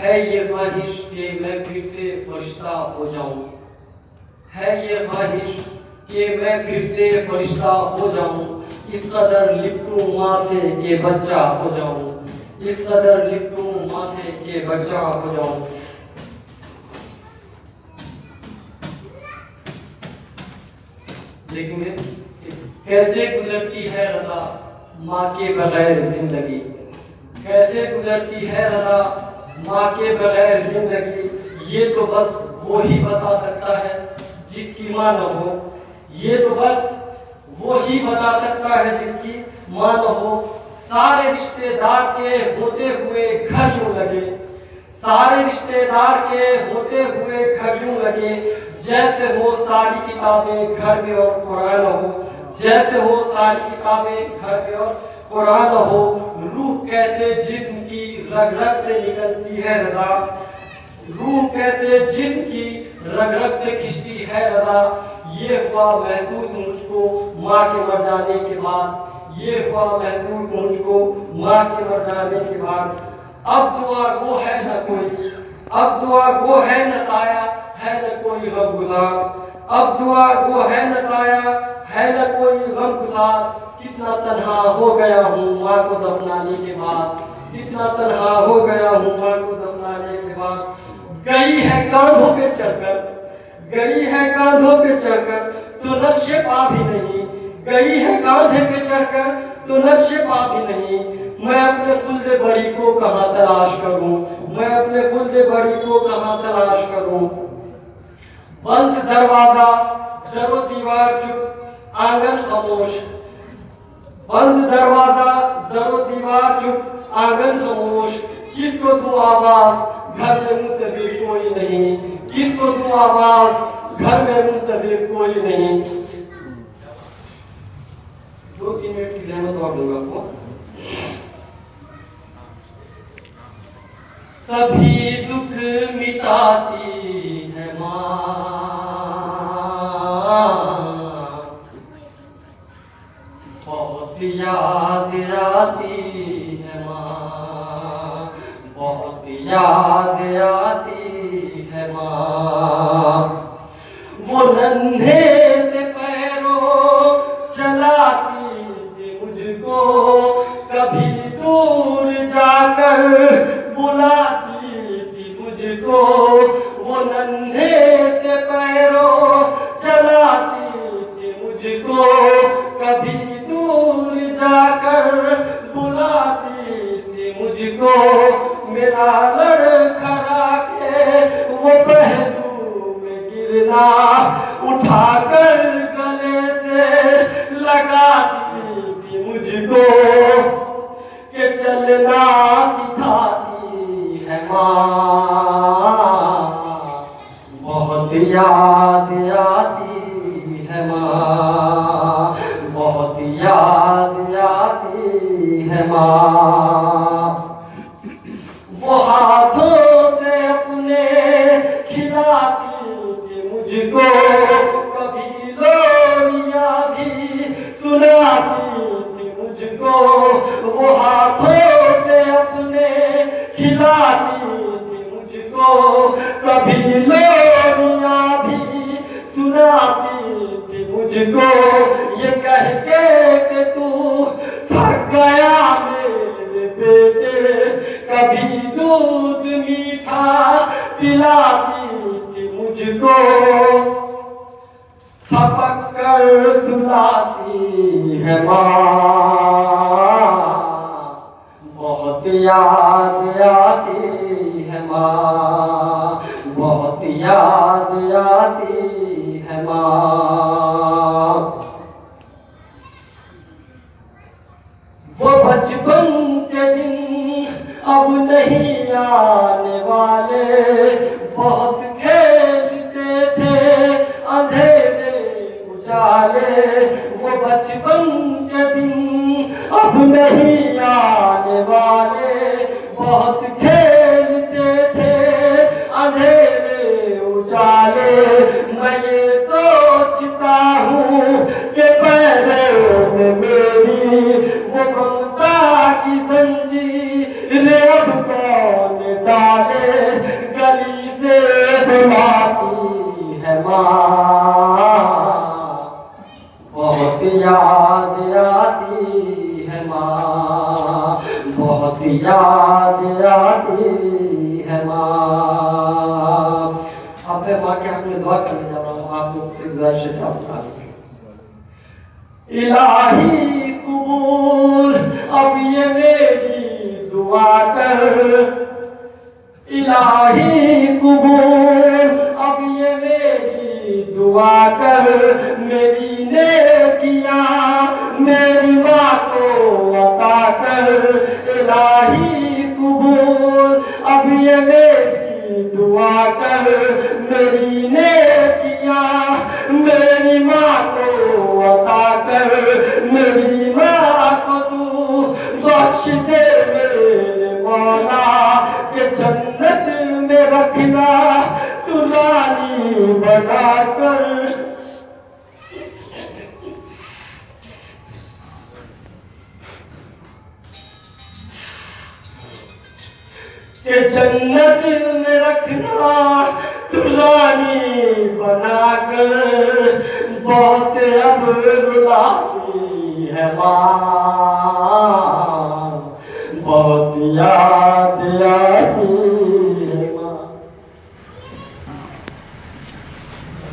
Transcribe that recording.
है ये ख्वाहिश कि मैं फिर से फरिश्ता हो जाऊं, है ये ख्वाहिश कि मैं फिर से फरिश्ता हो जाऊं, इस कदर लिपटूं माथे के बच्चा हो जाऊं, इस कदर लिपटूं माथे के बच्चा हो जाऊं। देखेंगे कैसे गुजरती है रज़ा माँ के बगैर जिंदगी, कैसे गुजरती है रज़ा माँ के बगैर जिंदगी, ये तो बस वो ही बता सकता है जिसकी माँ न हो, ये तो बस वो ही बता सकता है जिसकी माँ न हो। सारे रिश्तेदार के होते हुए घर यूं लगे, सारे रिश्तेदार के होते हुए घर यूं लगे, जैसे हो सारी किताबें घर में और कुरान हो, जैसे हो सारी किताबें घर में और कुरान हो। रूह कैसे जिस्म की रग रग से निकलती है रज़ा, रूह कैसे जिस्म की रग रग से खिंचती है रज़ा, ये हुआ महसूस मुझको माँ के मर जाने के बाद, ये हुआ महसूस मुझको माँ के मर जाने के बाद। अब दुआ गो है न कोई, अब दुआ गो है न साया, है न कोई गमगुसार, अब दुआ गो है न साया, है न कोई गमगुसार। कितना तन्हा हो गया हूँ माँ को दफनाने के बाद, कितना तन्हा हो गया हूँ माँ को दफनाने के बाद। गई है कांधों पे चढ़कर, गई है कांधों पे चढ़कर तो नक्शे पा भी नहीं, गई है कांधे पे चढ़कर तो नक्शे पा भी नहीं। मैं अपने खुल्दे बड़ी को कहाँ तलाश करूं, मैं अपने खुल्दे बड़ी को कहाँ तलाश करूं। बंद दरवाजा दरो दीवार चुप आंगन खामोश, बंद दरवाजा दरो दीवार चुप आंगन खामोश। किसको दूं आवाज घर में मुंतज़िर कोई नहीं, किसको दूं आवाज घर में मुंतज़िर कोई नहीं। 2-3 मिनट की जहमत और दूंगा आपको। सभी दुख मिटाती है माँ, बहुत याद आती है माँ, बहुत याद आती है माँ। वो नन्हे से पैरों चलाती थी मुझको, कभी दूर जाकर बुलाती थी मुझको। वो नन्हे से पैरों चलाती थी मुझको, कभी दूर जाकर बुलाती थी मुझको। मेरा लड़खड़ा के वो पहलू में गिरना, उठाकर गले से लगाती थी मुझको, कि चलना सिखाती है माँ। बहुत याद आती है माँ, बहुत याद आती है माँ। वो हाथों से अपने खिलाती थी मुझको, कभी लोरियां भी सुनाती थी मुझको। वो हाथों से अपने खिलाती थी मुझको, कभी लोरियां भी सुनाती थी मुझको। ये कह के कि तू थक गया मेरे बेटे, कभी दूध मीठा पिलाती थी मुझको। थपक कर सुलाती है माँ, बहुत याद आती है माँ, बहुत याद आती है माँ। वो बचपन के दिन अब नहीं आने वाले, बहुत खेलते थे अंधेरे उजाले। वो बचपन के दिन अब नहीं आने वाले, बहुत खेलते थे अंधेरे उजाले। मैं ये सोचता हूँ कि पैरों में मेरी वो ममता की जंजीर अब कौन डाले। माँ, बहुत याद आती है माँ, बहुत याद आती है माँ। अब मैं माँ के हाथ में दुआ करने जा रहा हूँ, आप लोग से गुजारिश है क्या बता दें। इलाही कबूल अब ये मेरी दुआ कर, इलाही कबूल अब ये मेरी दुआ कर, मेरी नेकियां मेरी माँ को अता कर। इलाही कबूल अब ये मेरी दुआ कर, मेरी नेकियां मेरी माँ को अता कर। मेरी माँ को तू बख्श दे मेरे मौला, के जन्नत में रखना तू रानी बना कर। के जन्नत में रखना तू रानी बना कर। बहुत अब रुलाती है माँ, बहुत याद